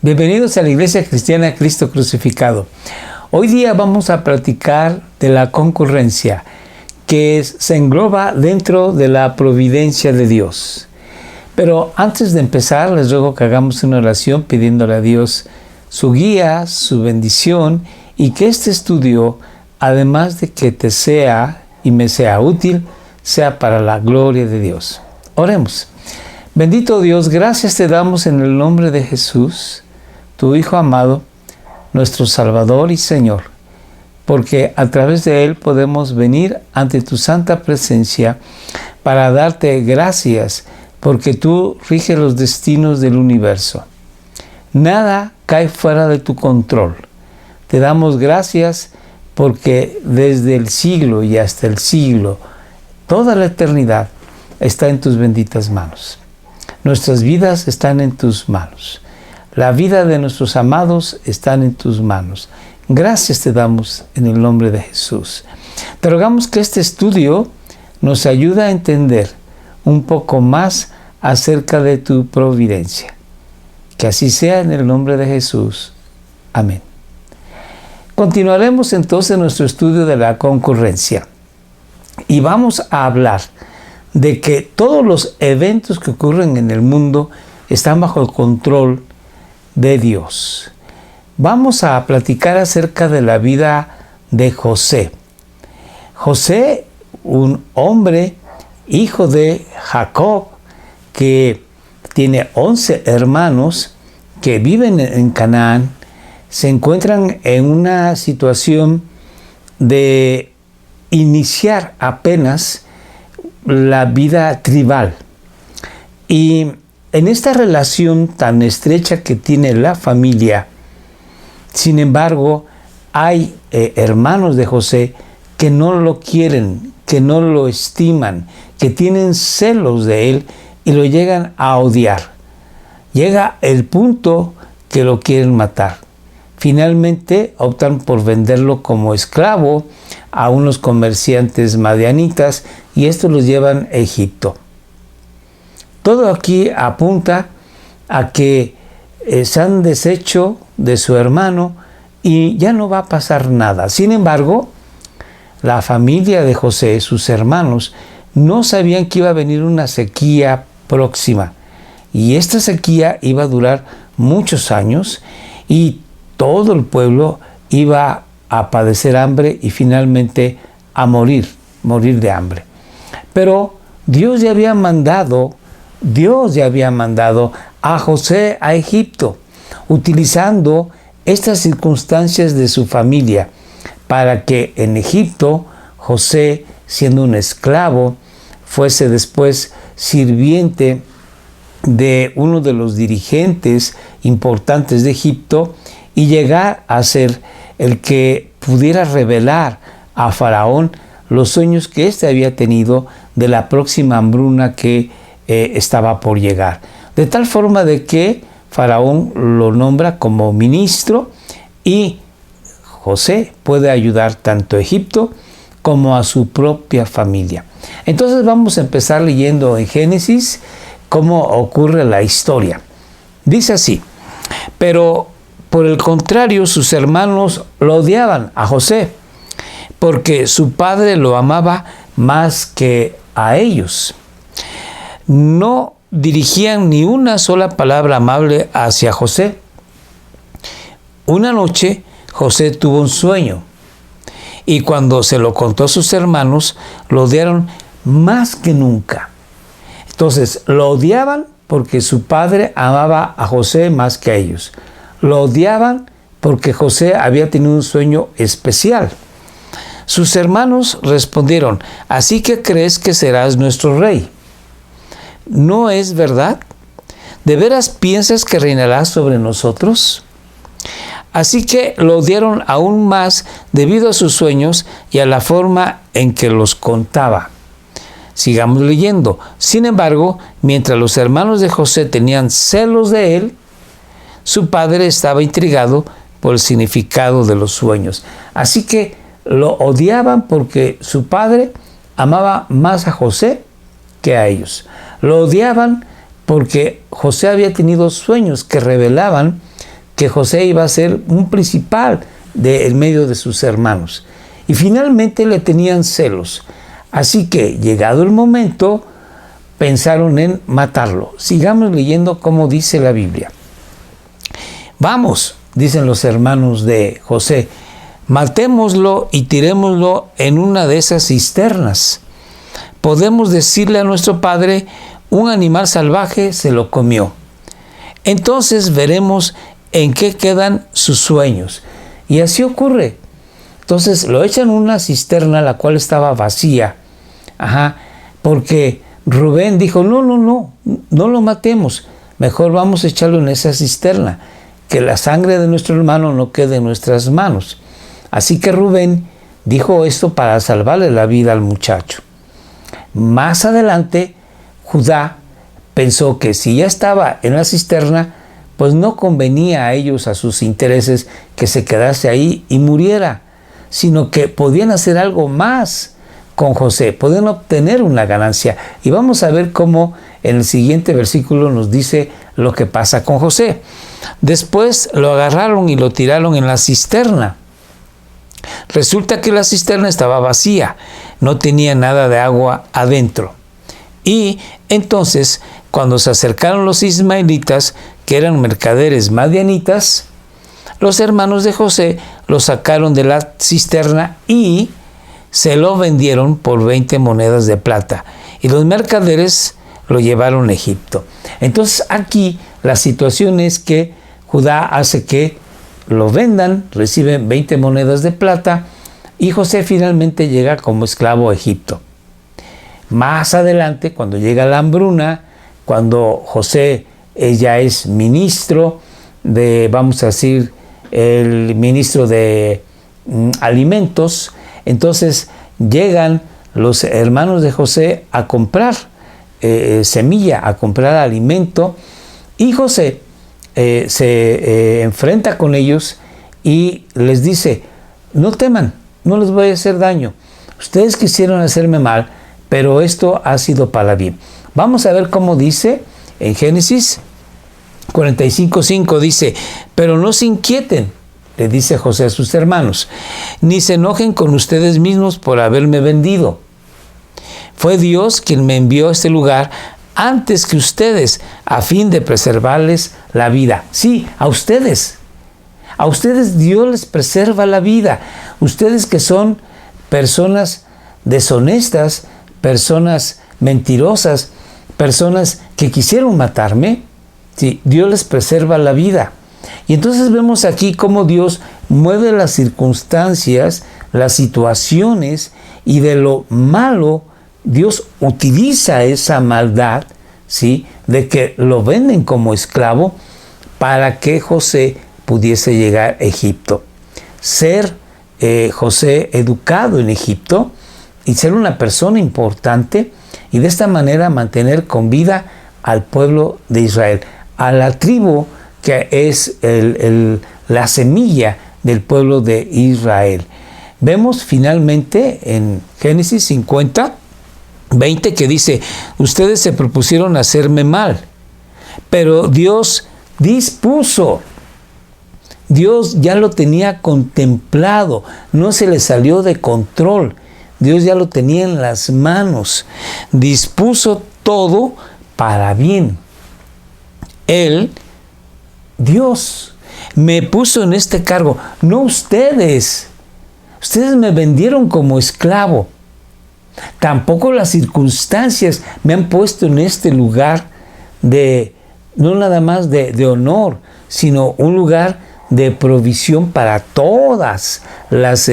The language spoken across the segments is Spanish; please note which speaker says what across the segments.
Speaker 1: Bienvenidos a la Iglesia Cristiana Cristo Crucificado. Hoy día vamos a platicar de la concurrencia, que se engloba dentro de la providencia de Dios. Pero antes de empezar, les ruego que hagamos una oración pidiéndole a Dios su guía, su bendición, y que este estudio, además de que te sea y me sea útil, sea para la gloria de Dios. Oremos. Bendito Dios, gracias te damos en el nombre de Jesús, tu Hijo amado, nuestro Salvador y Señor, porque a través de Él podemos venir ante tu santa presencia para darte gracias, porque tú riges los destinos del universo. Nada cae fuera de tu control. Te damos gracias porque desde el siglo y hasta el siglo, toda la eternidad está en tus benditas manos. Nuestras vidas están en tus manos. La vida de nuestros amados están en tus manos. Gracias te damos en el nombre de Jesús. Te rogamos que este estudio nos ayude a entender un poco más acerca de tu providencia. Que así sea en el nombre de Jesús. Amén. Continuaremos entonces nuestro estudio de la concurrencia. Y vamos a hablar de que todos los eventos que ocurren en el mundo están bajo el control de Dios. Vamos a platicar acerca de la vida de José. José, un hombre, hijo de Jacob, que tiene 11 hermanos que viven en Canaán, se encuentran en una situación de iniciar apenas la vida tribal. Y en esta relación tan estrecha que tiene la familia, sin embargo, hay hermanos de José que no lo quieren, que no lo estiman, que tienen celos de él y lo llegan a odiar. Llega el punto que lo quieren matar. Finalmente optan por venderlo como esclavo a unos comerciantes madianitas y estos los llevan a Egipto. Todo aquí apunta a que se han deshecho de su hermano y ya no va a pasar nada. Sin embargo, la familia de José, sus hermanos, no sabían que iba a venir una sequía próxima. Y esta sequía iba a durar muchos años y todo el pueblo iba a padecer hambre y finalmente a morir de hambre. Pero Dios ya había mandado a José a Egipto, utilizando estas circunstancias de su familia, para que en Egipto José, siendo un esclavo, fuese después sirviente de uno de los dirigentes importantes de Egipto y llegar a ser el que pudiera revelar a Faraón los sueños que éste había tenido de la próxima hambruna que estaba por llegar. De tal forma de que Faraón lo nombra como ministro y José puede ayudar tanto a Egipto como a su propia familia. Entonces vamos a empezar leyendo en Génesis cómo ocurre la historia. Dice así: pero por el contrario, sus hermanos lo odiaban a José, porque su padre lo amaba más que a ellos. No dirigían ni una sola palabra amable hacia José. Una noche, José tuvo un sueño, y cuando se lo contó a sus hermanos, lo odiaron más que nunca. Entonces, lo odiaban porque su padre amaba a José más que a ellos. Lo odiaban porque José había tenido un sueño especial. Sus hermanos respondieron: ¿así que crees que serás nuestro rey? ¿No es verdad? ¿De veras piensas que reinarás sobre nosotros? Así que lo odiaron aún más debido a sus sueños y a la forma en que los contaba. Sigamos leyendo. Sin embargo, mientras los hermanos de José tenían celos de él, su padre estaba intrigado por el significado de los sueños. Así que lo odiaban porque su padre amaba más a José que a ellos. Lo odiaban porque José había tenido sueños que revelaban que José iba a ser un principal en medio de sus hermanos. Y finalmente le tenían celos. Así que, llegado el momento, pensaron en matarlo. Sigamos leyendo cómo dice la Biblia. Vamos, dicen los hermanos de José, matémoslo y tirémoslo en una de esas cisternas. Podemos decirle a nuestro padre, un animal salvaje se lo comió. Entonces veremos en qué quedan sus sueños. Y así ocurre. Entonces lo echan en una cisterna, la cual estaba vacía. Porque Rubén dijo, no lo matemos. Mejor vamos a echarlo en esa cisterna, que la sangre de nuestro hermano no quede en nuestras manos. Así que Rubén dijo esto para salvarle la vida al muchacho. Más adelante, Judá pensó que si ya estaba en la cisterna, pues no convenía a ellos, a sus intereses, que se quedase ahí y muriera, sino que podían hacer algo más con José, podían obtener una ganancia. Y vamos a ver cómo en el siguiente versículo nos dice lo que pasa con José. Después lo agarraron y lo tiraron en la cisterna. Resulta que la cisterna estaba vacía, no tenía nada de agua adentro. Y entonces, cuando se acercaron los ismaelitas, que eran mercaderes madianitas, los hermanos de José lo sacaron de la cisterna y se lo vendieron por 20 monedas de plata. Y los mercaderes lo llevaron a Egipto. Entonces aquí la situación es que Judá hace que lo vendan, reciben 20 monedas de plata y José finalmente llega como esclavo a Egipto. Más adelante, cuando llega la hambruna, cuando José ya es ministro vamos a decir, el ministro de alimentos, entonces llegan los hermanos de José a comprar semilla, a comprar alimento, y José se enfrenta con ellos y les dice, no teman, no les voy a hacer daño. Ustedes quisieron hacerme mal, pero esto ha sido para bien. Vamos a ver cómo dice en Génesis 45:5, dice, pero no se inquieten, le dice José a sus hermanos, ni se enojen con ustedes mismos por haberme vendido. Fue Dios quien me envió a este lugar antes que ustedes, a fin de preservarles la vida. Sí, a ustedes Dios les preserva la vida. Ustedes que son personas deshonestas, personas mentirosas, personas que quisieron matarme, sí, Dios les preserva la vida. Y entonces vemos aquí cómo Dios mueve las circunstancias, las situaciones, y de lo malo Dios utiliza esa maldad, ¿sí?, de que lo venden como esclavo para que José pudiese llegar a Egipto. Ser José educado en Egipto y ser una persona importante, y de esta manera mantener con vida al pueblo de Israel, a la tribu que es la semilla del pueblo de Israel. Vemos finalmente en Génesis 50:20 que dice, ustedes se propusieron hacerme mal, pero Dios dispuso. Dios ya lo tenía contemplado, no se le salió de control. Dios ya lo tenía en las manos, dispuso todo para bien. Él, Dios, me puso en este cargo, no ustedes. Ustedes me vendieron como esclavo. Tampoco las circunstancias me han puesto en este lugar no nada más de honor, sino un lugar de provisión para todas las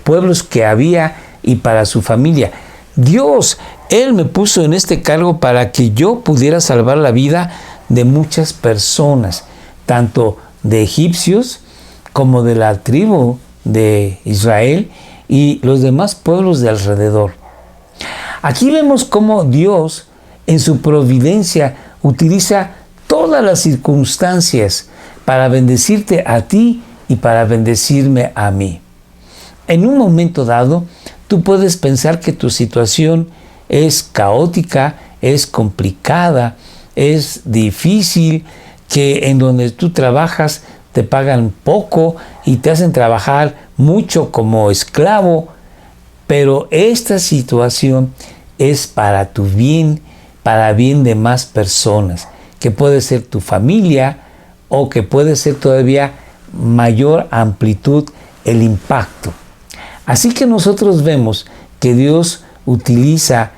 Speaker 1: pueblos que había y para su familia. Dios, Él me puso en este cargo para que yo pudiera salvar la vida de muchas personas, tanto de egipcios como de la tribu de Israel y los demás pueblos de alrededor. Aquí vemos cómo Dios, en su providencia, utiliza todas las circunstancias para bendecirte a ti y para bendecirme a mí. En un momento dado, tú puedes pensar que tu situación es caótica, es complicada, es difícil, que en donde tú trabajas te pagan poco y te hacen trabajar mucho como esclavo, pero esta situación es para tu bien, para bien de más personas, que puede ser tu familia o que puede ser todavía mayor amplitud el impacto. Así que nosotros vemos que Dios utiliza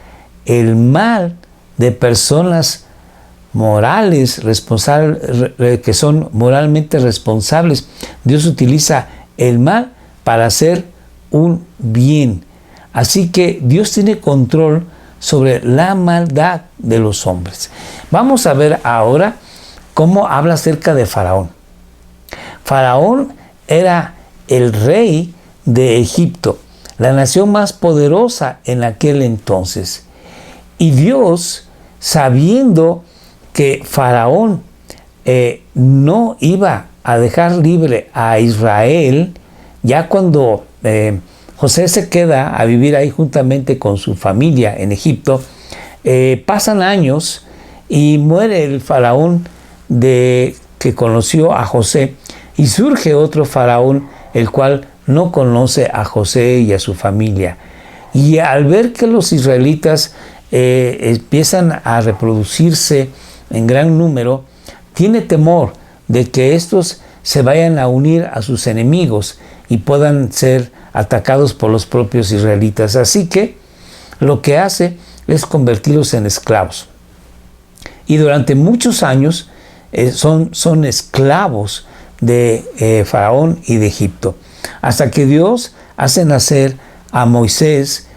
Speaker 1: el mal de personas morales, que son moralmente responsables. Dios utiliza el mal para hacer un bien. Así que Dios tiene control sobre la maldad de los hombres. Vamos a ver ahora cómo habla acerca de Faraón. Faraón era el rey de Egipto, la nación más poderosa en aquel entonces. Y Dios, sabiendo que Faraón no iba a dejar libre a Israel, ya cuando José se queda a vivir ahí juntamente con su familia en Egipto, pasan años y muere el faraón que conoció a José, y surge otro faraón, el cual no conoce a José y a su familia. Y al ver que los israelitas empiezan a reproducirse en gran número, tiene temor de que estos se vayan a unir a sus enemigos y puedan ser atacados por los propios israelitas. Así que lo que hace es convertirlos en esclavos. Y durante muchos años son esclavos de Faraón y de Egipto. Hasta que Dios hace nacer a Moisés.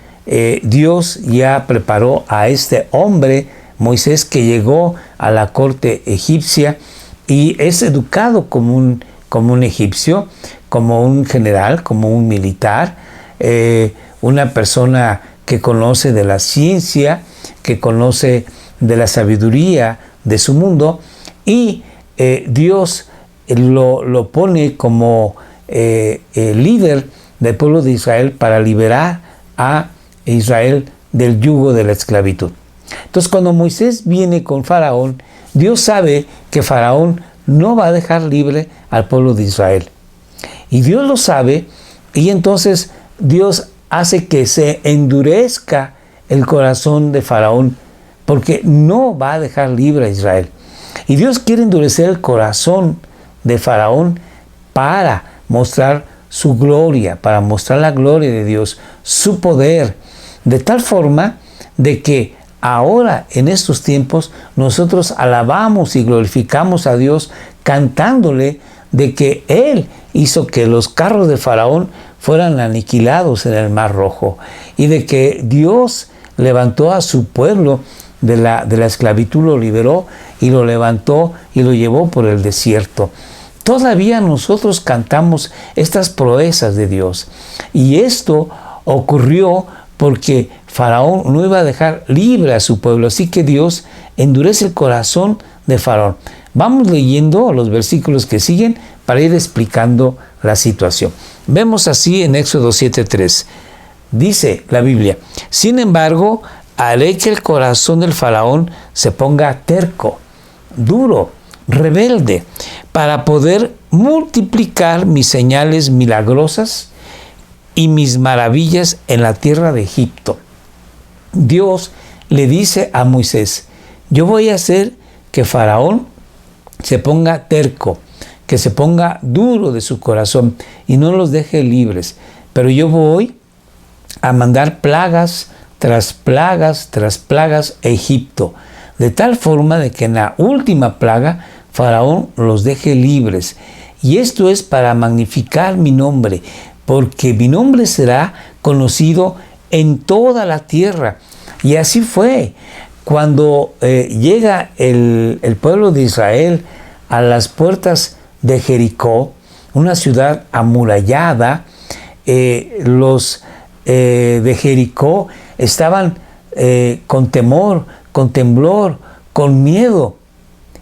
Speaker 1: Dios ya preparó a este hombre, Moisés, que llegó a la corte egipcia y es educado como un egipcio, como un general, como un militar, una persona que conoce de la ciencia, que conoce de la sabiduría de su mundo, y Dios lo pone como líder del pueblo de Israel para liberar a Israel del yugo de la esclavitud. Entonces, cuando Moisés viene con Faraón, Dios sabe que Faraón no va a dejar libre al pueblo de Israel. Y Dios lo sabe, y entonces Dios hace que se endurezca el corazón de Faraón, porque no va a dejar libre a Israel. Y Dios quiere endurecer el corazón de Faraón para mostrar su gloria, para mostrar la gloria de Dios, su poder, de tal forma de que ahora en estos tiempos nosotros alabamos y glorificamos a Dios cantándole de que Él hizo que los carros de Faraón fueran aniquilados en el Mar Rojo, y de que Dios levantó a su pueblo de la esclavitud, lo liberó y lo levantó y lo llevó por el desierto. Todavía nosotros cantamos estas proezas de Dios, y esto ocurrió porque Faraón no iba a dejar libre a su pueblo. Así que Dios endurece el corazón de Faraón. Vamos leyendo los versículos que siguen para ir explicando la situación. Vemos así en Éxodo 7:3. Dice la Biblia: sin embargo, haré que el corazón del Faraón se ponga terco, duro, rebelde, para poder multiplicar mis señales milagrosas y mis maravillas en la tierra de Egipto. Dios le dice a Moisés: yo voy a hacer que Faraón se ponga terco, que se ponga duro de su corazón y no los deje libres, pero yo voy a mandar plagas tras plagas tras plagas a Egipto, de tal forma de que en la última plaga Faraón los deje libres. Y esto es para magnificar mi nombre, porque mi nombre será conocido en toda la tierra. Y así fue. Cuando llega el pueblo de Israel a las puertas de Jericó, una ciudad amurallada, los de Jericó estaban con temor, con temblor, con miedo.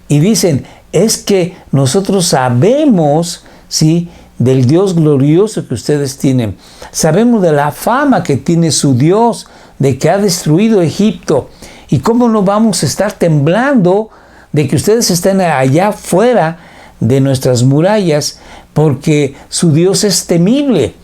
Speaker 1: Y dicen: es que nosotros sabemos, ¿sí?, del Dios glorioso que ustedes tienen. Sabemos de la fama que tiene su Dios, de que ha destruido Egipto. ¿Y cómo no vamos a estar temblando de que ustedes estén allá afuera de nuestras murallas, porque su Dios es temible.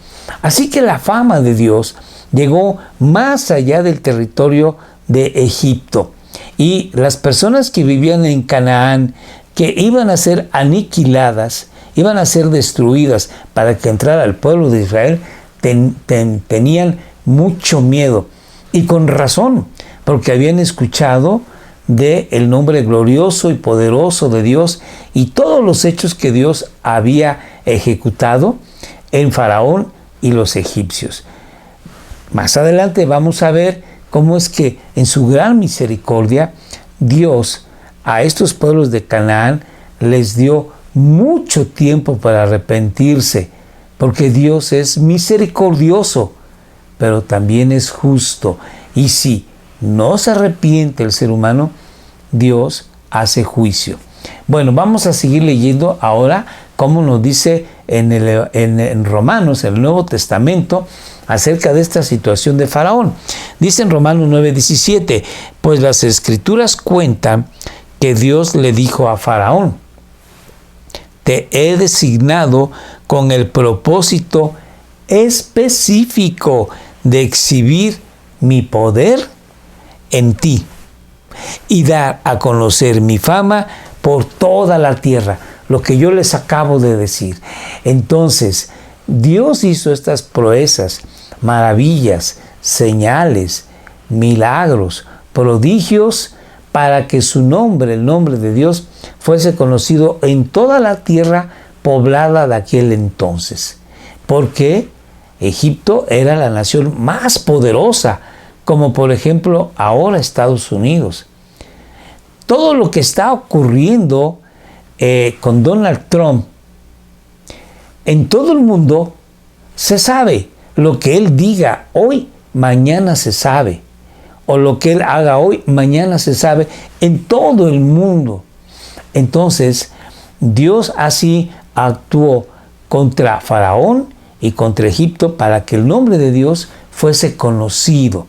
Speaker 1: Así que la fama de Dios llegó más allá del territorio de Egipto. Y las personas que vivían en Canaán, que iban a ser aniquiladas, iban a ser destruidas para que entrara el pueblo de Israel, tenían mucho miedo. Y con razón, porque habían escuchado del nombre glorioso y poderoso de Dios y todos los hechos que Dios había ejecutado en Faraón y los egipcios. Más adelante vamos a ver cómo es que en su gran misericordia Dios a estos pueblos de Canaán les dio mucho tiempo para arrepentirse, porque Dios es misericordioso, pero también es justo. Y si no se arrepiente el ser humano, Dios hace juicio. Bueno, vamos a seguir leyendo ahora cómo nos dice en Romanos, en el Nuevo Testamento, acerca de esta situación de Faraón. Dice en Romanos 9:17, pues las Escrituras cuentan que Dios le dijo a Faraón: te he designado con el propósito específico de exhibir mi poder en ti y dar a conocer mi fama por toda la tierra, lo que yo les acabo de decir. Entonces, Dios hizo estas proezas, maravillas, señales, milagros, prodigios, para que su nombre, el nombre de Dios, fuese conocido en toda la tierra poblada de aquel entonces. Porque Egipto era la nación más poderosa, como por ejemplo ahora Estados Unidos. Todo lo que está ocurriendo con Donald Trump en todo el mundo se sabe. Lo que él diga hoy, mañana se sabe. O lo que él haga hoy, mañana se sabe en todo el mundo. Entonces, Dios así actuó contra Faraón y contra Egipto para que el nombre de Dios fuese conocido.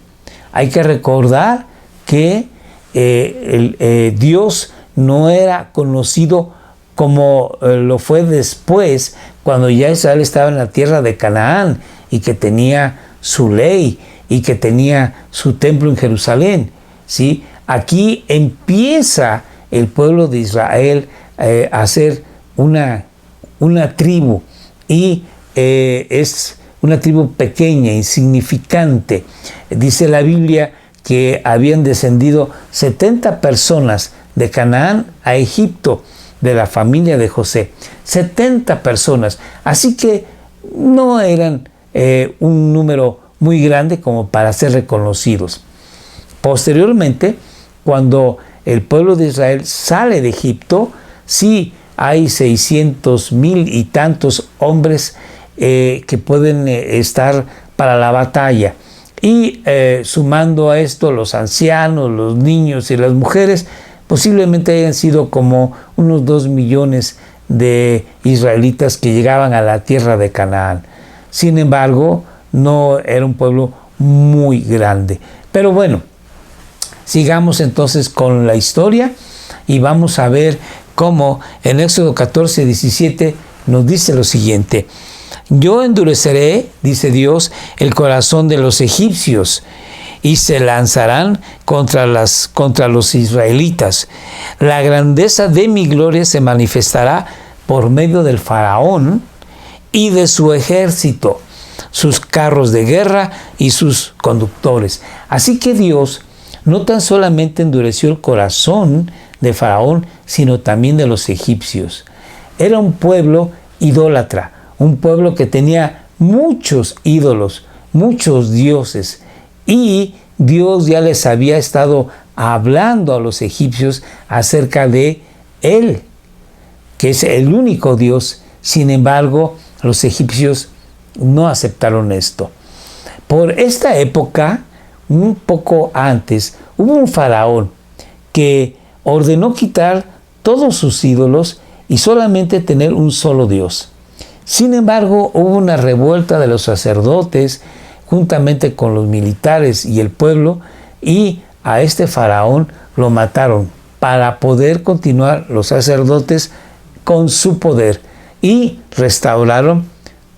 Speaker 1: Hay que recordar que Dios no era conocido como lo fue después, cuando ya Israel estaba en la tierra de Canaán y que tenía su ley y que tenía su templo en Jerusalén, ¿sí? Aquí empieza el pueblo de Israel a ser una tribu, y es una tribu pequeña, insignificante. Dice la Biblia que habían descendido 70 personas de Canaán a Egipto, de la familia de José. 70 personas. Así que no eran un número muy grande como para ser reconocidos. Posteriormente, cuando el pueblo de Israel sale de Egipto, sí hay 600,000 y tantos hombres que pueden estar para la batalla. Y sumando a esto los ancianos, los niños y las mujeres, posiblemente hayan sido como unos 2 millones de israelitas que llegaban a la tierra de Canaán. Sin embargo, no era un pueblo muy grande. Pero bueno, sigamos entonces con la historia y vamos a ver cómo en Éxodo 14:17 nos dice lo siguiente: yo endureceré, dice Dios, el corazón de los egipcios y se lanzarán contra los israelitas. La grandeza de mi gloria se manifestará por medio del faraón y de su ejército, sus carros de guerra y sus conductores. Así que Dios no tan solamente endureció el corazón de Faraón, sino también de los egipcios. Era un pueblo idólatra, un pueblo que tenía muchos ídolos, muchos dioses, y Dios ya les había estado hablando a los egipcios acerca de Él, que es el único Dios. Sin embargo, los egipcios no aceptaron esto. Por esta época, un poco antes, hubo un faraón que ordenó quitar todos sus ídolos y solamente tener un solo Dios. Sin embargo, hubo una revuelta de los sacerdotes juntamente con los militares y el pueblo, y a este faraón lo mataron para poder continuar los sacerdotes con su poder y restauraron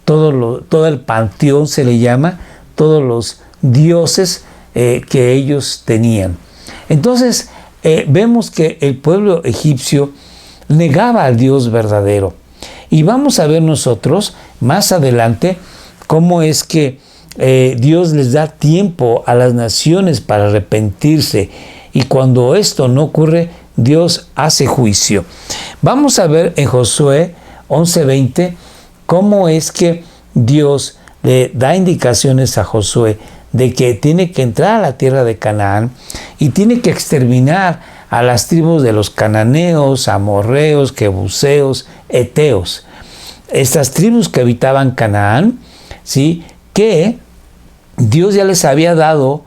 Speaker 1: todo el panteón, se le llama, todos los dioses que ellos tenían. Entonces vemos que el pueblo egipcio negaba al Dios verdadero. Y vamos a ver nosotros más adelante cómo es que Dios les da tiempo a las naciones para arrepentirse. Y cuando esto no ocurre, Dios hace juicio. Vamos a ver en Josué 11:20 cómo es que Dios le da indicaciones a Josué de que tiene que entrar a la tierra de Canaán y tiene que exterminar a las tribus de los cananeos, amorreos, jebuseos, heteos. Estas tribus que habitaban Canaán, ¿sí?, que Dios ya les había dado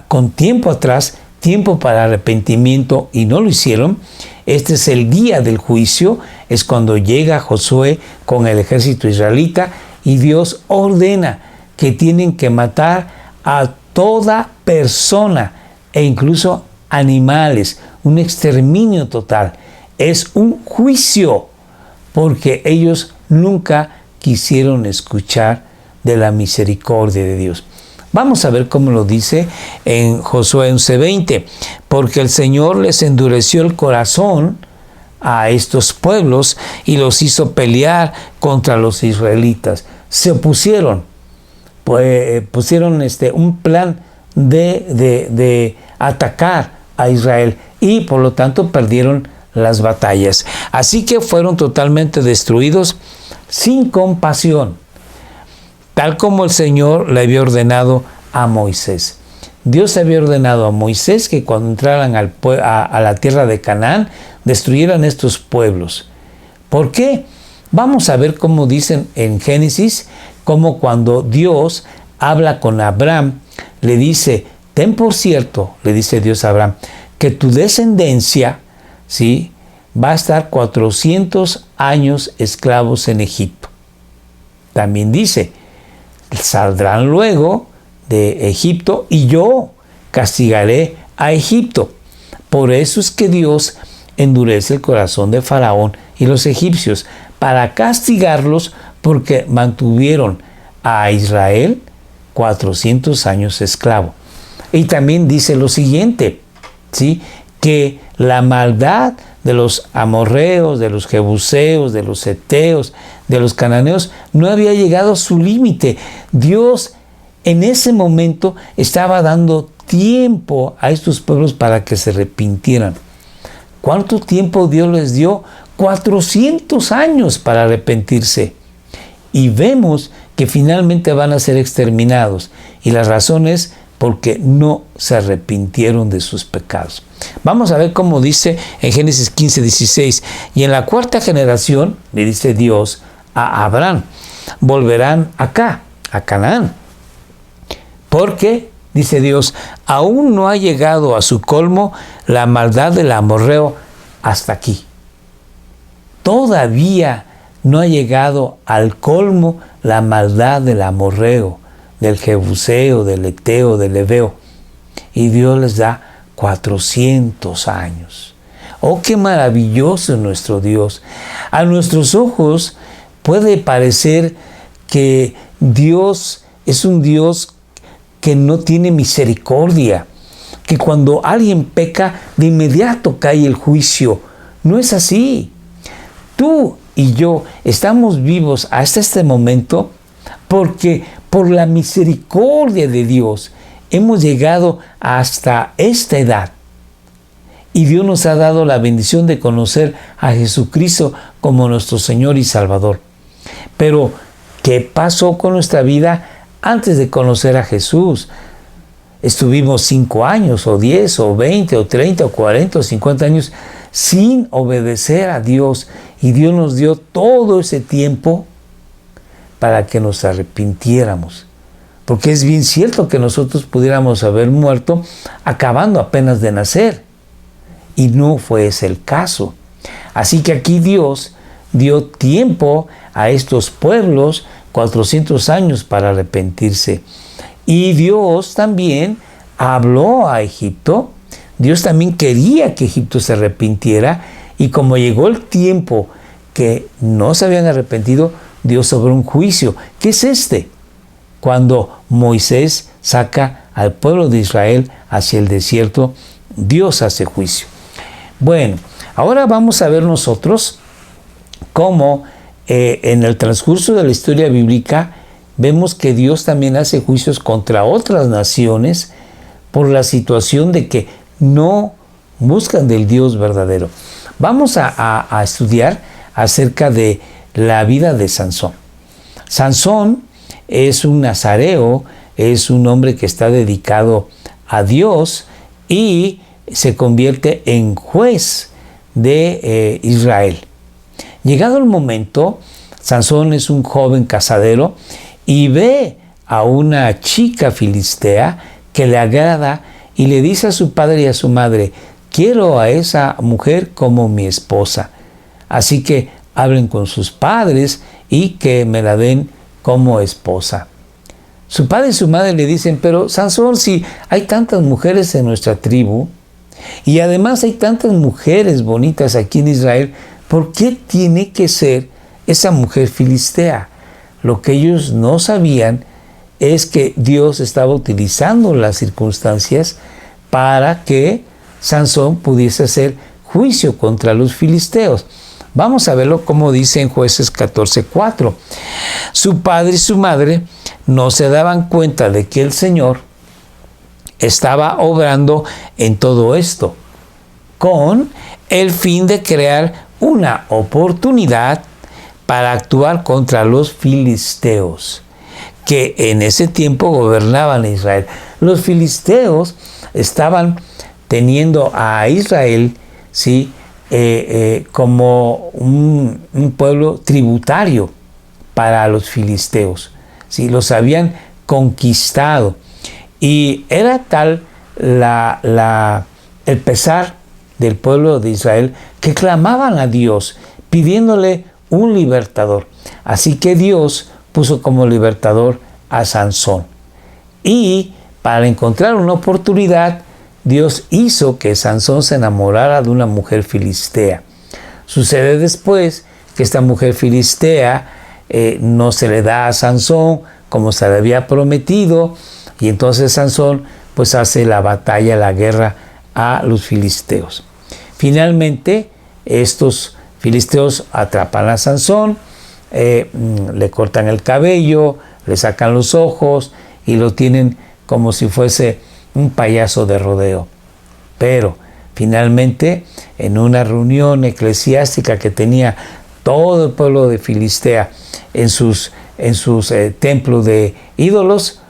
Speaker 1: con tiempo atrás, tiempo para arrepentimiento y no lo hicieron. Este es el día del juicio, es cuando llega Josué con el ejército israelita y Dios ordena que tienen que matar a toda persona e incluso animales, un exterminio total. Es un juicio porque ellos nunca quisieron escuchar de la misericordia de Dios. Vamos a ver cómo lo dice en Josué 11:20. Porque el Señor les endureció el corazón a estos pueblos y los hizo pelear contra los israelitas. Se opusieron, pusieron un plan de atacar a Israel y por lo tanto perdieron las batallas. Así que fueron totalmente destruidos sin compasión, tal como el Señor le había ordenado a Moisés. Dios había ordenado a Moisés que cuando entraran a la tierra de Canaán, destruyeran estos pueblos. ¿Por qué? Vamos a ver cómo dicen en Génesis, cómo cuando Dios habla con Abraham, le dice, ten por cierto, le dice Dios a Abraham, que tu descendencia, ¿sí?, va a estar 400 años esclavos en Egipto. También dice, saldrán luego de Egipto y yo castigaré a Egipto. Por eso es que Dios endurece el corazón de Faraón y los egipcios para castigarlos porque mantuvieron a Israel 400 años esclavo. Y también dice lo siguiente, ¿sí?, que la maldad de los amorreos, de los jebuseos, de los heteos, de los cananeos, no había llegado a su límite. Dios en ese momento estaba dando tiempo a estos pueblos para que se arrepintieran. ¿Cuánto tiempo Dios les dio? 400 años para arrepentirse. Y vemos que finalmente van a ser exterminados. Y la razón es porque no se arrepintieron de sus pecados. Vamos a ver cómo dice en Génesis 15:16. Y en la cuarta generación, le dice Dios a Abraham, volverán acá, a Canaán. Porque, dice Dios, aún no ha llegado a su colmo la maldad del amorreo hasta aquí. Todavía no ha llegado al colmo la maldad del amorreo, del jebuseo, del heteo, del heveo. Y Dios les da 400 años. ¡Oh, qué maravilloso es nuestro Dios! A nuestros ojos puede parecer que Dios es un Dios que no tiene misericordia, que cuando alguien peca, de inmediato cae el juicio. No es así. Tú y yo estamos vivos hasta este momento porque por la misericordia de Dios hemos llegado hasta esta edad. Y Dios nos ha dado la bendición de conocer a Jesucristo como nuestro Señor y Salvador. Pero, ¿qué pasó con nuestra vida antes de conocer a Jesús? Estuvimos 5 años, o 10, o 20, o 30, o 40, o 50 años sin obedecer a Dios. Y Dios nos dio todo ese tiempo para que nos arrepintiéramos. Porque es bien cierto que nosotros pudiéramos haber muerto acabando apenas de nacer. Y no fue ese el caso. Así que aquí Dios dio tiempo a estos pueblos, 400 años para arrepentirse. Y Dios también habló a Egipto. Dios también quería que Egipto se arrepintiera. Y como llegó el tiempo que no se habían arrepentido, Dios obró un juicio. ¿Qué es este? Cuando Moisés saca al pueblo de Israel hacia el desierto, Dios hace juicio. Bueno, ahora vamos a ver nosotros cómo en el transcurso de la historia bíblica vemos que Dios también hace juicios contra otras naciones por la situación de que no buscan del Dios verdadero. Vamos a estudiar acerca de la vida de Sansón. Sansón es un nazareo, es un hombre que está dedicado a Dios y se convierte en juez de Israel. Llegado el momento, Sansón es un joven casadero y ve a una chica filistea que le agrada y le dice a su padre y a su madre: quiero a esa mujer como mi esposa. Así que hablen con sus padres y que me la den como esposa. Su padre y su madre le dicen: pero Sansón, si hay tantas mujeres en nuestra tribu y además hay tantas mujeres bonitas aquí en Israel, ¿por qué tiene que ser esa mujer filistea? Lo que ellos no sabían es que Dios estaba utilizando las circunstancias para que Sansón pudiese hacer juicio contra los filisteos. Vamos a verlo como dice en Jueces 14:4. Su padre y su madre no se daban cuenta de que el Señor estaba obrando en todo esto con el fin de crear una oportunidad para actuar contra los filisteos que en ese tiempo gobernaban Israel. Los filisteos estaban teniendo a Israel, ¿sí?, como un pueblo tributario para los filisteos, ¿sí? Los habían conquistado y era tal el pesar del pueblo de Israel que clamaban a Dios pidiéndole un libertador. Así que Dios puso como libertador a Sansón. Y para encontrar una oportunidad, Dios hizo que Sansón se enamorara de una mujer filistea. Sucede después que esta mujer filistea no se le da a Sansón como se le había prometido, y entonces Sansón pues hace la batalla, la guerra a los filisteos. Finalmente, estos filisteos atrapan a Sansón, le cortan el cabello, le sacan los ojos y lo tienen como si fuese un payaso de rodeo. Pero finalmente, en una reunión eclesiástica que tenía todo el pueblo de Filistea en sus templos de ídolos,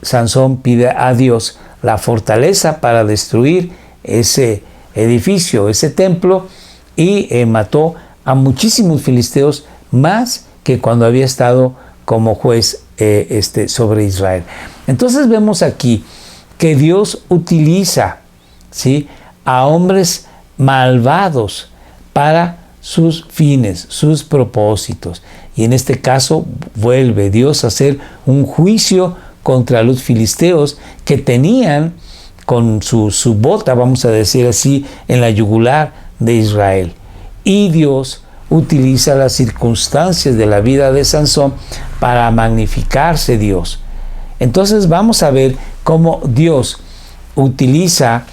Speaker 1: Sansón pide a Dios la fortaleza para destruir ese edificio, ese templo, y mató a muchísimos filisteos, más que cuando había estado como juez sobre Israel. Entonces vemos aquí que Dios utiliza, ¿sí?, a hombres malvados para sus fines, sus propósitos. Y en este caso vuelve Dios a hacer un juicio contra los filisteos que tenían con su bota, vamos a decir así, en la yugular de Israel. Y Dios utiliza las circunstancias de la vida de Sansón para magnificarse Dios. Entonces vamos a ver cómo Dios utiliza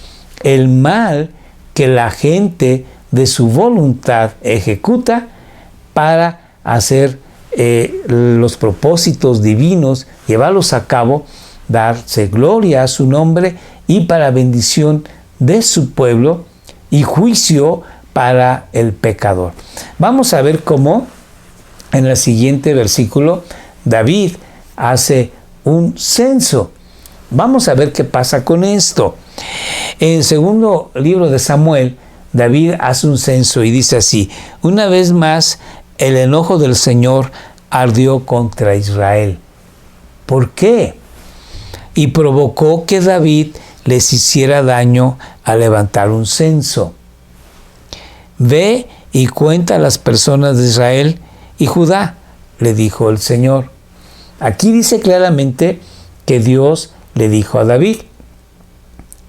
Speaker 1: el mal que la gente de su voluntad ejecuta para hacer los propósitos divinos, llevarlos a cabo, darse gloria a su nombre y para bendición de su pueblo y juicio para el pecador. Vamos a ver cómo en el siguiente versículo David hace un censo. Vamos a ver qué pasa con esto. En el segundo libro de Samuel, David hace un censo y dice así: una vez más el enojo del Señor ardió contra Israel. ¿Por qué? Y provocó que David les hiciera daño al levantar un censo. Ve y cuenta a las personas de Israel y Judá, le dijo el Señor. Aquí dice claramente que Dios le dijo a David: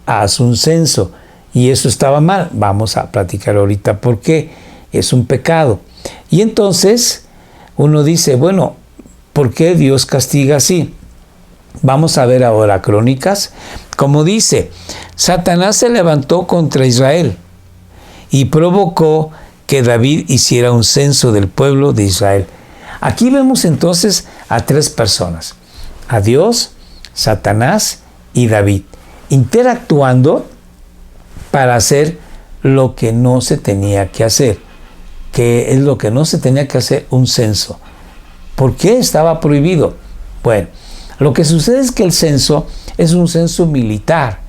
Speaker 1: haz un censo. Y eso estaba mal. Vamos a platicar ahorita por qué. Es un pecado. Y entonces uno dice, bueno, ¿por qué Dios castiga así? Vamos a ver ahora Crónicas, como dice, Satanás se levantó contra Israel y provocó que David hiciera un censo del pueblo de Israel. Aquí vemos entonces a tres personas, a Dios, Satanás y David, interactuando para hacer lo que no se tenía que hacer. ¿Qué es lo que no se tenía que hacer? Un censo. ¿Por qué estaba prohibido? Bueno, lo que sucede es que el censo es un censo militar.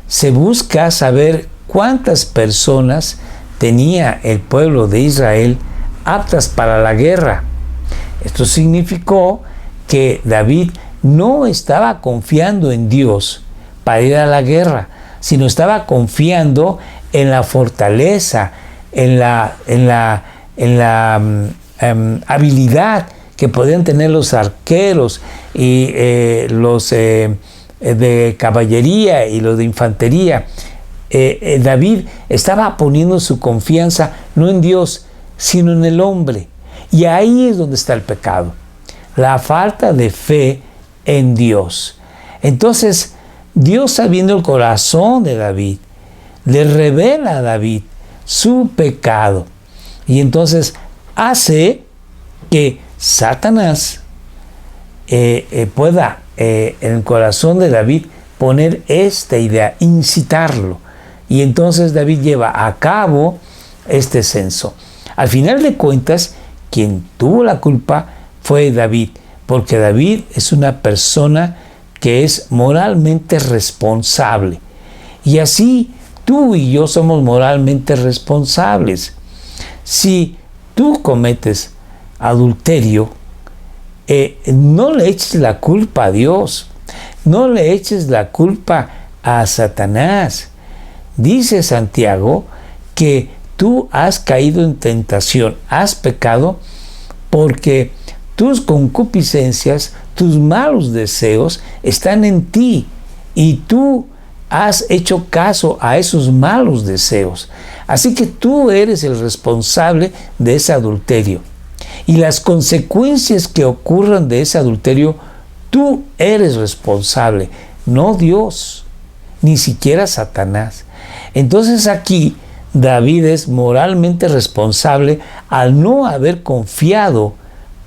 Speaker 1: Se busca saber cuántas personas tenía el pueblo de Israel aptas para la guerra. Esto significó que David no estaba confiando en Dios para ir a la guerra, sino estaba confiando en la fortaleza, en la habilidad que podían tener los arqueros y los de caballería y los de infantería. David estaba poniendo su confianza no en Dios, sino en el hombre. Y ahí es donde está el pecado, la falta de fe en Dios. Entonces, Dios, sabiendo el corazón de David, le revela a David su pecado. Y entonces hace que Satanás pueda en el corazón de David poner esta idea, incitarlo. Y entonces David lleva a cabo este censo. Al final de cuentas, quien tuvo la culpa fue David, porque David es una persona que es moralmente responsable. Y así tú y yo somos moralmente responsables. Si tú cometes adulterio, no le eches la culpa a Dios, no le eches la culpa a Satanás. Dice Santiago que tú has caído en tentación, has pecado porque tus concupiscencias, tus malos deseos están en ti y tú has hecho caso a esos malos deseos. Así que tú eres el responsable de ese adulterio. Y las consecuencias que ocurran de ese adulterio, tú eres responsable, no Dios, ni siquiera Satanás. Entonces aquí David es moralmente responsable al no haber confiado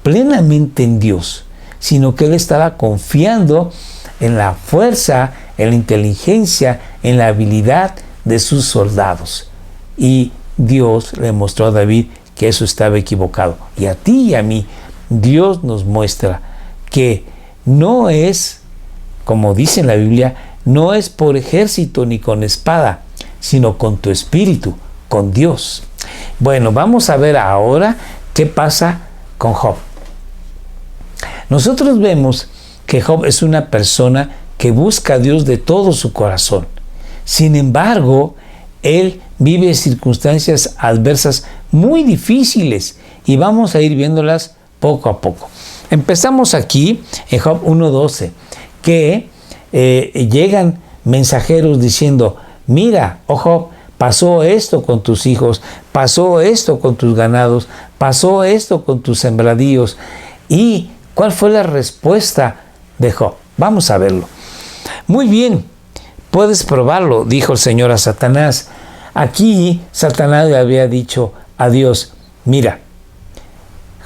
Speaker 1: plenamente en Dios, sino que él estaba confiando en la fuerza, en la inteligencia, en la habilidad de sus soldados. Y Dios le mostró a David que eso estaba equivocado. Y a ti y a mí, Dios nos muestra que no es, como dice en la Biblia, no es por ejército ni con espada, sino con tu espíritu, con Dios. Bueno, vamos a ver ahora qué pasa con Job. Nosotros vemos que Job es una persona que busca a Dios de todo su corazón. Sin embargo, él vive circunstancias adversas muy difíciles y vamos a ir viéndolas poco a poco. Empezamos aquí en Job 1:12, que llegan mensajeros diciendo: mira, oh Job, pasó esto con tus hijos, pasó esto con tus ganados, pasó esto con tus sembradíos. ¿Y cuál fue la respuesta de Job? Vamos a verlo. Muy bien, puedes probarlo, dijo el Señor a Satanás. Aquí Satanás le había dicho a Dios: mira,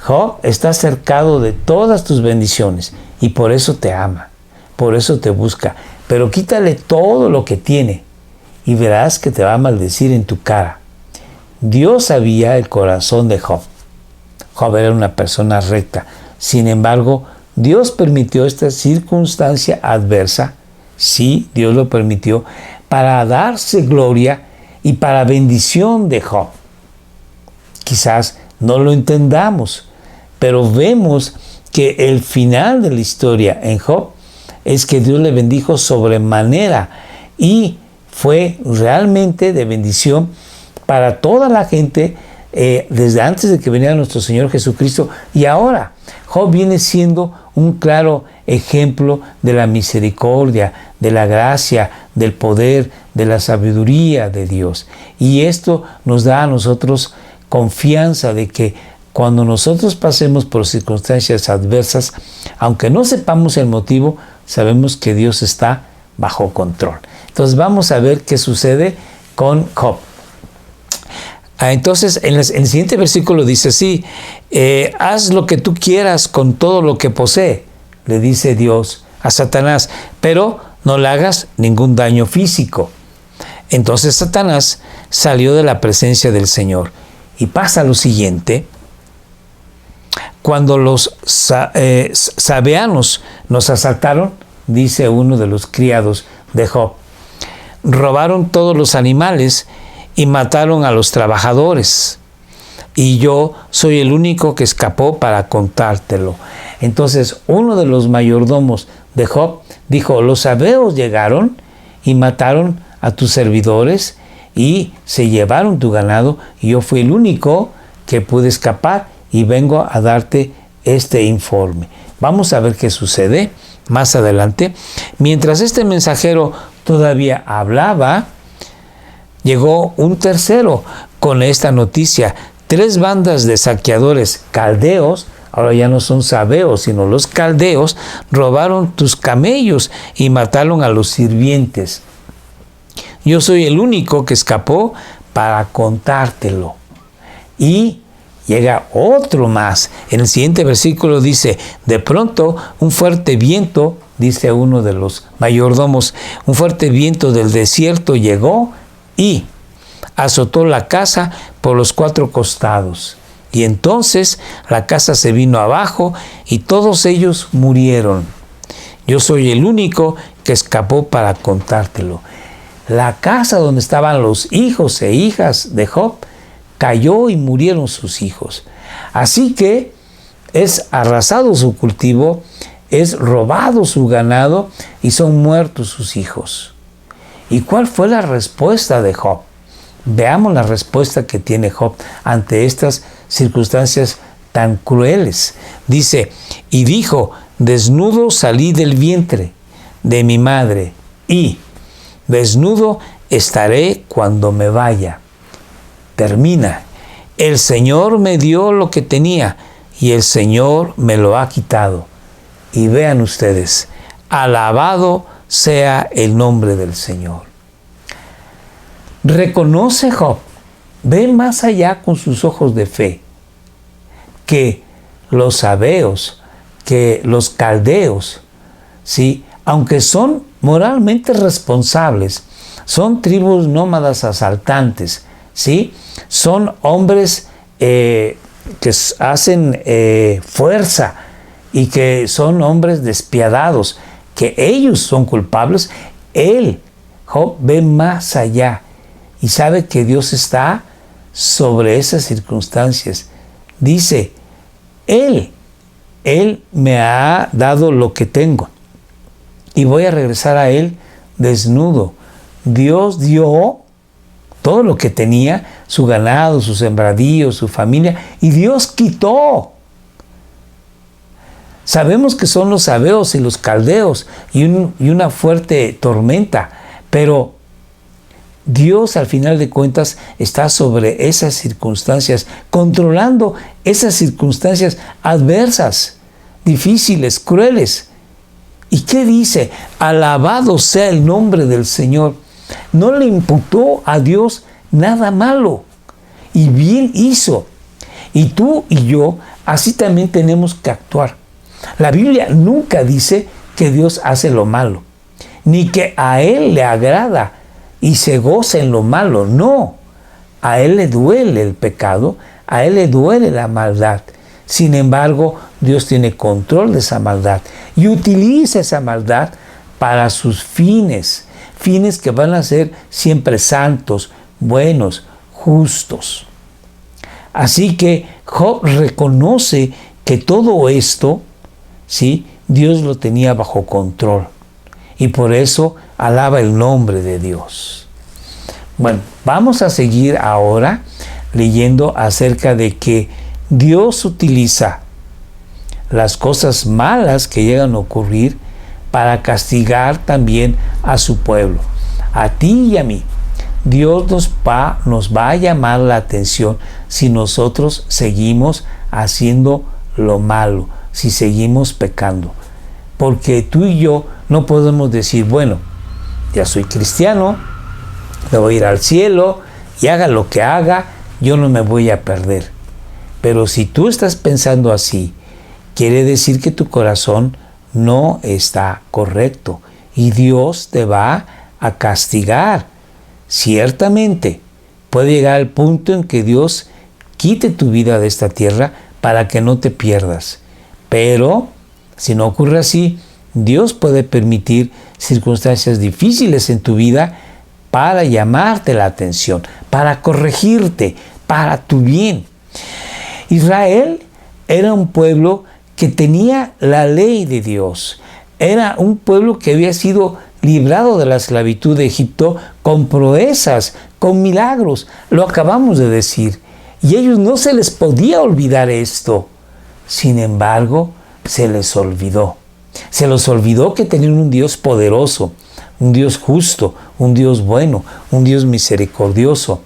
Speaker 1: Job está cercado de todas tus bendiciones y por eso te ama, por eso te busca, pero quítale todo lo que tiene y verás que te va a maldecir en tu cara. Dios sabía el corazón de Job. Job era una persona recta. Sin embargo, Dios permitió esta circunstancia adversa. Sí, Dios lo permitió para darse gloria y para bendición de Job. Quizás no lo entendamos, pero vemos que el final de la historia en Job es que Dios le bendijo sobremanera y fue realmente de bendición para toda la gente desde antes de que viniera nuestro Señor Jesucristo. Y ahora Job viene siendo un claro ejemplo de la misericordia, de la gracia, del poder, de la sabiduría de Dios. Y esto nos da a nosotros confianza de que cuando nosotros pasemos por circunstancias adversas, aunque no sepamos el motivo, sabemos que Dios está bajo control. Entonces vamos a ver qué sucede con Job. Entonces en el siguiente versículo dice así, haz lo que tú quieras con todo lo que posee, le dice Dios a Satanás, pero no le hagas ningún daño físico. Entonces Satanás salió de la presencia del Señor. Y pasa lo siguiente: cuando los sabeanos nos asaltaron, dice uno de los criados de Job, robaron todos los animales y mataron a los trabajadores. Y yo soy el único que escapó para contártelo. Entonces uno de los mayordomos de Job dijo, los sabeos llegaron y mataron a tus servidores y se llevaron tu ganado, y yo fui el único que pude escapar y vengo a darte este informe. Vamos a ver qué sucede más adelante. Mientras este mensajero todavía hablaba, llegó un tercero con esta noticia. 3 bandas de saqueadores caldeos, ahora ya no son sabeos, sino los caldeos, robaron tus camellos y mataron a los sirvientes. Yo soy el único que escapó para contártelo. Y llega otro más. En el siguiente versículo dice, de pronto un fuerte viento, dice uno de los mayordomos, un fuerte viento del desierto llegó y azotó la casa por los 4 costados. Y entonces la casa se vino abajo y todos ellos murieron. Yo soy el único que escapó para contártelo. La casa donde estaban los hijos e hijas de Job cayó y murieron sus hijos. Así que es arrasado su cultivo, es robado su ganado y son muertos sus hijos. ¿Y cuál fue la respuesta de Job? Veamos la respuesta que tiene Job ante estas circunstancias tan crueles. Dice, y dijo, desnudo salí del vientre de mi madre y desnudo estaré cuando me vaya. Termina. El Señor me dio lo que tenía y el Señor me lo ha quitado. Y vean ustedes, alabado sea el nombre del Señor. Reconoce Job, ve más allá con sus ojos de fe, que los sabeos, que los caldeos, ¿sí?, aunque son moralmente responsables, son tribus nómadas asaltantes, ¿sí?, son hombres que hacen fuerza y que son hombres despiadados, que ellos son culpables. Job, ve más allá y sabe que Dios está sobre esas circunstancias. Dice, Él me ha dado lo que tengo y voy a regresar a Él desnudo. Dios dio todo lo que tenía, su ganado, sus sembradíos, su familia, y Dios quitó. Sabemos que son los sabeos y los caldeos y una fuerte tormenta, pero Dios al final de cuentas está sobre esas circunstancias, controlando esas circunstancias adversas, difíciles, crueles. ¿Y qué dice? Alabado sea el nombre del Señor. No le imputó a Dios nada malo y bien hizo. Y tú y yo así también tenemos que actuar. La Biblia nunca dice que Dios hace lo malo, ni que a Él le agrada y se goza en lo malo. No, a Él le duele el pecado, a Él le duele la maldad. Sin embargo, Dios tiene control de esa maldad y utiliza esa maldad para sus fines que van a ser siempre santos, buenos, justos. Así que Job reconoce que todo esto, ¿sí?, Dios lo tenía bajo control y por eso alaba el nombre de Dios. Bueno, vamos a seguir ahora leyendo acerca de que Dios utiliza las cosas malas que llegan a ocurrir para castigar también a su pueblo, a ti y a mí. Dios nos va a llamar la atención si nosotros seguimos haciendo lo malo, si seguimos pecando. Porque tú y yo no podemos decir, bueno, ya soy cristiano, me voy a ir al cielo y haga lo que haga, yo no me voy a perder. Pero si tú estás pensando así, quiere decir que tu corazón no está correcto y Dios te va a castigar. Ciertamente puede llegar al punto en que Dios quite tu vida de esta tierra para que no te pierdas. Pero si no ocurre así, Dios puede permitir circunstancias difíciles en tu vida para llamarte la atención, para corregirte, para tu bien. Israel era un pueblo que tenía la ley de Dios. Era un pueblo que había sido librado de la esclavitud de Egipto con proezas, con milagros. Lo acabamos de decir. Y a ellos no se les podía olvidar esto. Sin embargo, se les olvidó. Se les olvidó que tenían un Dios poderoso, un Dios justo, un Dios bueno, un Dios misericordioso,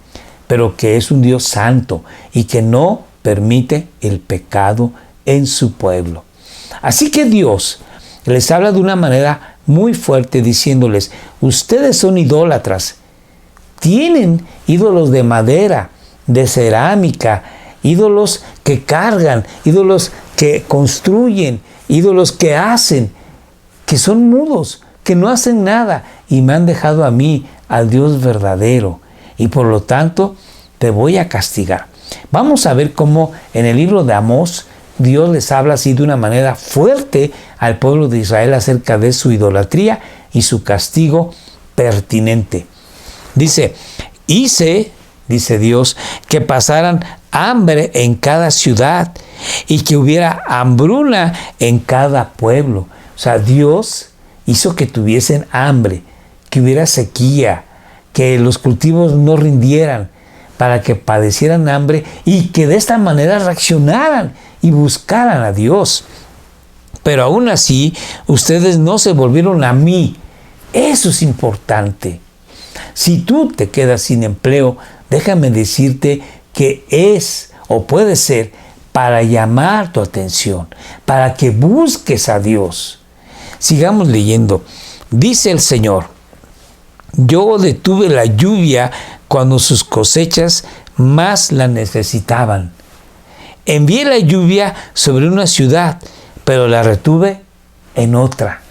Speaker 1: pero que es un Dios santo y que no permite el pecado en su pueblo. Así que Dios les habla de una manera muy fuerte diciéndoles, ustedes son idólatras, tienen ídolos de madera, de cerámica, ídolos que cargan, ídolos que construyen, ídolos que hacen, que son mudos, que no hacen nada y me han dejado a mí, al Dios verdadero, y por lo tanto te voy a castigar. Vamos a ver cómo en el libro de Amós Dios les habla así de una manera fuerte al pueblo de Israel acerca de su idolatría y su castigo pertinente. Dice, hice, dice Dios, que pasaran hambre en cada ciudad y que hubiera hambruna en cada pueblo. O sea, Dios hizo que tuviesen hambre, que hubiera sequía, que los cultivos no rindieran, para que padecieran hambre y que de esta manera reaccionaran y buscaran a Dios. Pero aún así, ustedes no se volvieron a mí. Eso es importante. Si tú te quedas sin empleo, déjame decirte que es o puede ser para llamar tu atención, para que busques a Dios. Sigamos leyendo. Dice el Señor, yo detuve la lluvia cuando sus cosechas más la necesitaban. Envié la lluvia sobre una ciudad, pero la retuve en otra.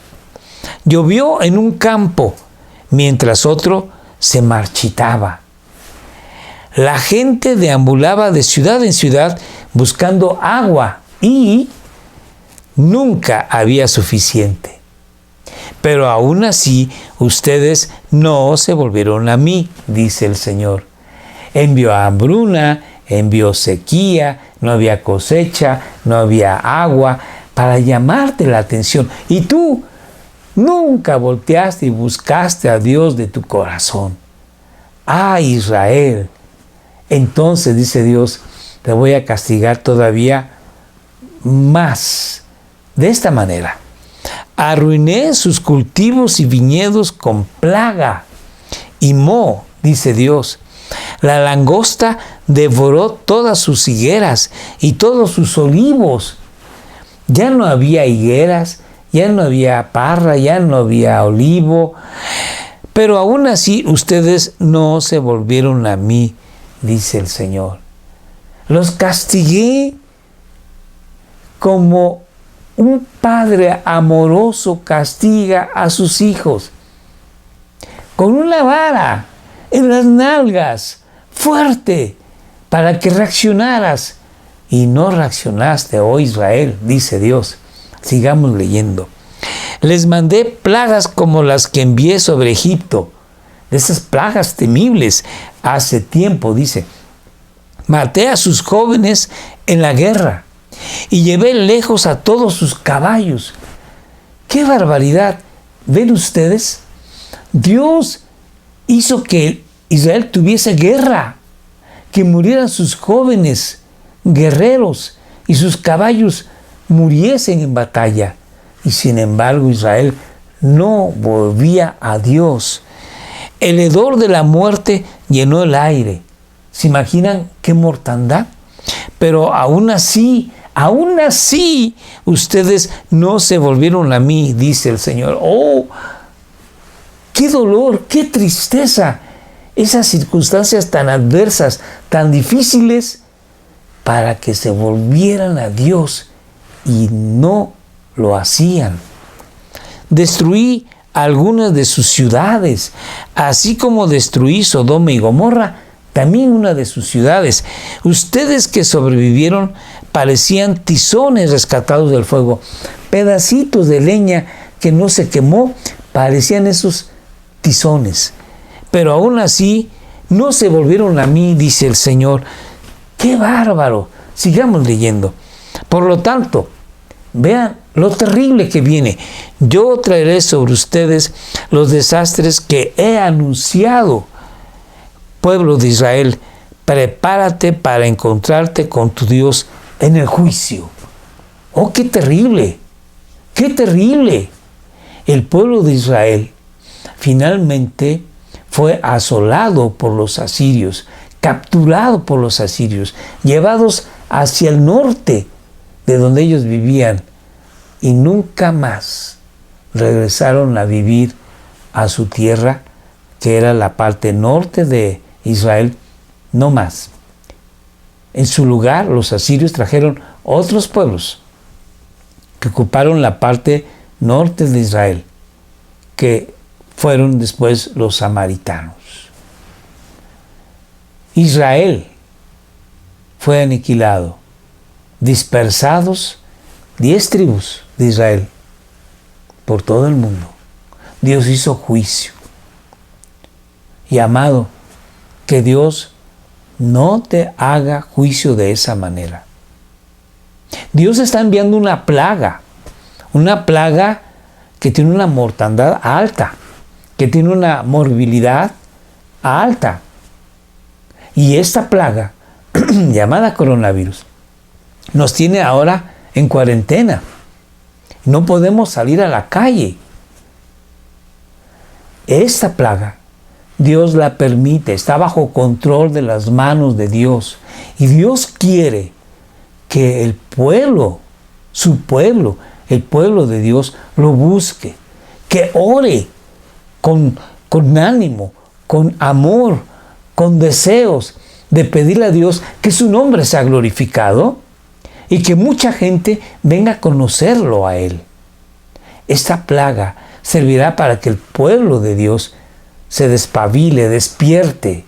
Speaker 1: Llovió en un campo, mientras otro se marchitaba. La gente deambulaba de ciudad en ciudad buscando agua y nunca había suficiente. Pero aún así, ustedes no se volvieron a mí, dice el Señor. Envió hambruna, envió sequía, no había cosecha, no había agua, para llamarte la atención. Y tú nunca volteaste y buscaste a Dios de tu corazón. ¡Ah, Israel! Entonces, dice Dios, te voy a castigar todavía más. De esta manera. Arruiné sus cultivos y viñedos con plaga y moho, dice Dios. La langosta devoró todas sus higueras y todos sus olivos. Ya no había higueras, ya no había parra, ya no había olivo. Pero aún así ustedes no se volvieron a mí, dice el Señor. Los castigué como un padre amoroso castiga a sus hijos con una vara en las nalgas, fuerte, para que reaccionaras. Y no reaccionaste, oh Israel, dice Dios. Sigamos leyendo. Les mandé plagas como las que envié sobre Egipto. De esas plagas temibles hace tiempo, dice. Maté a sus jóvenes en la guerra y llevé lejos a todos sus caballos. ¡Qué barbaridad! ¿Ven ustedes? Dios hizo que Israel tuviese guerra, que murieran sus jóvenes guerreros y sus caballos muriesen en batalla. Y sin embargo Israel no volvía a Dios. El hedor de la muerte llenó el aire. ¿Se imaginan qué mortandad? Pero aún así, ustedes no se volvieron a mí, dice el Señor. ¡Oh! ¡Qué dolor! ¡Qué tristeza! Esas circunstancias tan adversas, tan difíciles, para que se volvieran a Dios y no lo hacían. Destruí algunas de sus ciudades, así como destruí Sodoma y Gomorra, también una de sus ciudades. Ustedes que sobrevivieron parecían tizones rescatados del fuego, pedacitos de leña que no se quemó, parecían esos tizones. Pero aún así no se volvieron a mí, dice el Señor. ¡Qué bárbaro! Sigamos leyendo. Por lo tanto, vean lo terrible que viene. Yo traeré sobre ustedes los desastres que he anunciado. Pueblo de Israel, prepárate para encontrarte con tu Dios en el juicio. ¡Oh, qué terrible! ¡Qué terrible! El pueblo de Israel finalmente fue asolado por los asirios, capturado por los asirios, llevados hacia el norte de donde ellos vivían, y nunca más regresaron a vivir a su tierra, que era la parte norte de Israel, no más. En su lugar, los asirios trajeron otros pueblos que ocuparon la parte norte de Israel, que fueron después los samaritanos. Israel fue aniquilado, dispersados 10 tribus de Israel por todo el mundo. Dios hizo juicio. Y amado, que Dios no te haga juicio de esa manera. Dios está enviando una plaga que tiene una mortandad alta, que tiene una morbilidad alta. Y esta plaga, llamada coronavirus, nos tiene ahora en cuarentena. No podemos salir a la calle. Esta plaga, Dios la permite, está bajo control de las manos de Dios. Y Dios quiere que el pueblo, su pueblo, el pueblo de Dios, lo busque, que ore con ánimo, con amor, con deseos de pedirle a Dios que su nombre sea glorificado y que mucha gente venga a conocerlo a Él. Esta plaga servirá para que el pueblo de Dios se despabile, despierte,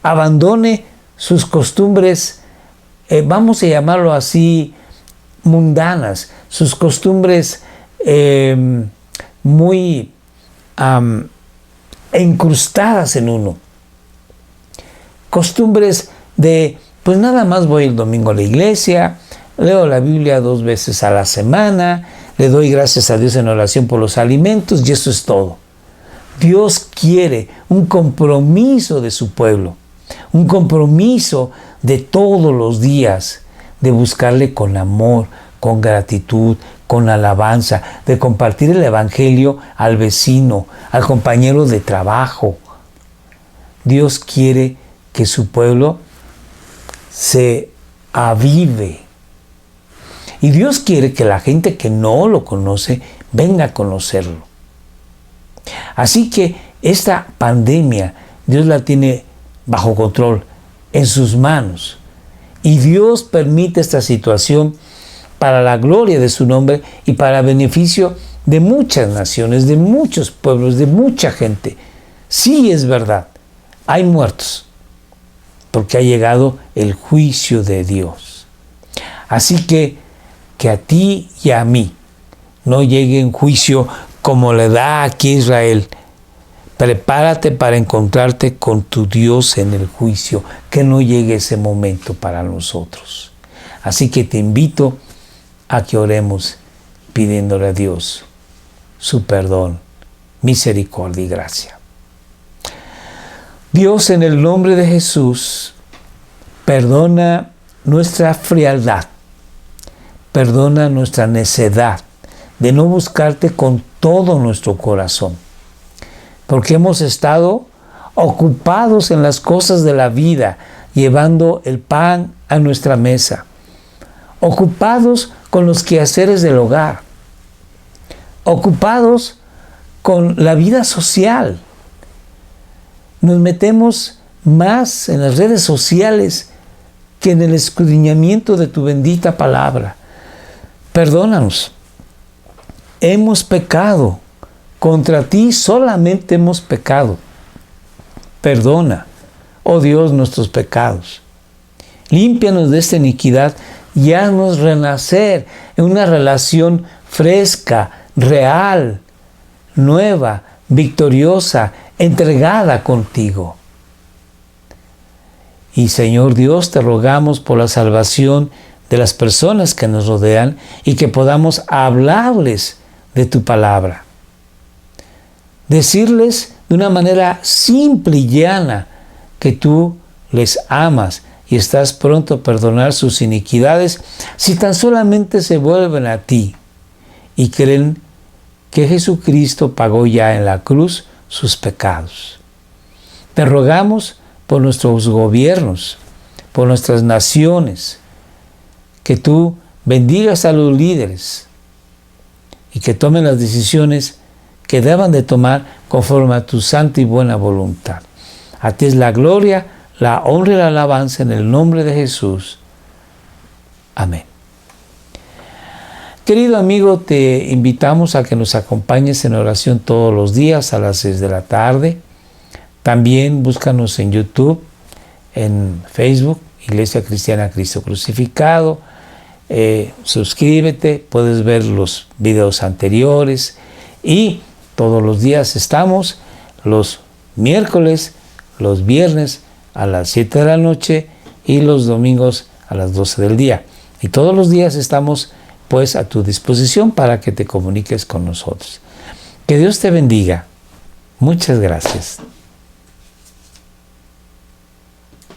Speaker 1: abandone sus costumbres, vamos a llamarlo así, mundanas, sus costumbres muy incrustadas en uno. Costumbres de, pues nada más voy el domingo a la iglesia, leo la Biblia 2 veces a la semana, le doy gracias a Dios en oración por los alimentos y eso es todo. Dios quiere un compromiso de su pueblo, un compromiso de todos los días, de buscarle con amor, con gratitud, con alabanza, de compartir el evangelio al vecino, al compañero de trabajo. Dios quiere que su pueblo se avive. Y Dios quiere que la gente que no lo conoce venga a conocerlo. Así que esta pandemia Dios la tiene bajo control, en sus manos. Y Dios permite esta situación para la gloria de su nombre y para beneficio de muchas naciones, de muchos pueblos, de mucha gente. Sí, es verdad, hay muertos, porque ha llegado el juicio de Dios. Así que a ti y a mí no llegue un juicio como le da aquí a Israel. Prepárate para encontrarte con tu Dios en el juicio, que no llegue ese momento para nosotros. Así que te invito a que oremos pidiéndole a Dios su perdón, misericordia y gracia. Dios, en el nombre de Jesús, perdona nuestra frialdad, perdona nuestra necedad de no buscarte con todo nuestro corazón. porque hemos estado ocupados en las cosas de la vida, llevando el pan a nuestra mesa, ocupados con los quehaceres del hogar, ocupados con la vida social. Nos metemos más en las redes sociales que en el escudriñamiento de tu bendita palabra. Perdónanos. Hemos pecado. Contra ti solamente hemos pecado. Perdona, oh Dios, nuestros pecados. Límpianos de esta iniquidad y haznos renacer en una relación fresca, real, nueva, victoriosa, entregada contigo. Y Señor Dios, te rogamos por la salvación de las personas que nos rodean y que podamos hablarles de tu palabra. Decirles de una manera simple y llana que tú les amas y estás pronto a perdonar sus iniquidades si tan solamente se vuelven a ti y creen que Jesucristo pagó ya en la cruz sus pecados. Te rogamos por nuestros gobiernos, por nuestras naciones, que tú bendigas a los líderes y que tomen las decisiones que deban de tomar conforme a tu santa y buena voluntad. A ti es la gloria, la honra y la alabanza en el nombre de Jesús. Amén. Querido amigo, te invitamos a que nos acompañes en oración todos los días a las 6 de la tarde. También búscanos en YouTube, en Facebook, Iglesia Cristiana Cristo Crucificado. Suscríbete, puedes ver los videos anteriores y todos los días estamos, los miércoles, los viernes a las 7 de la noche y los domingos a las 12 del día. Y todos los días estamos pues a tu disposición para que te comuniques con nosotros. Que Dios te bendiga. Muchas gracias.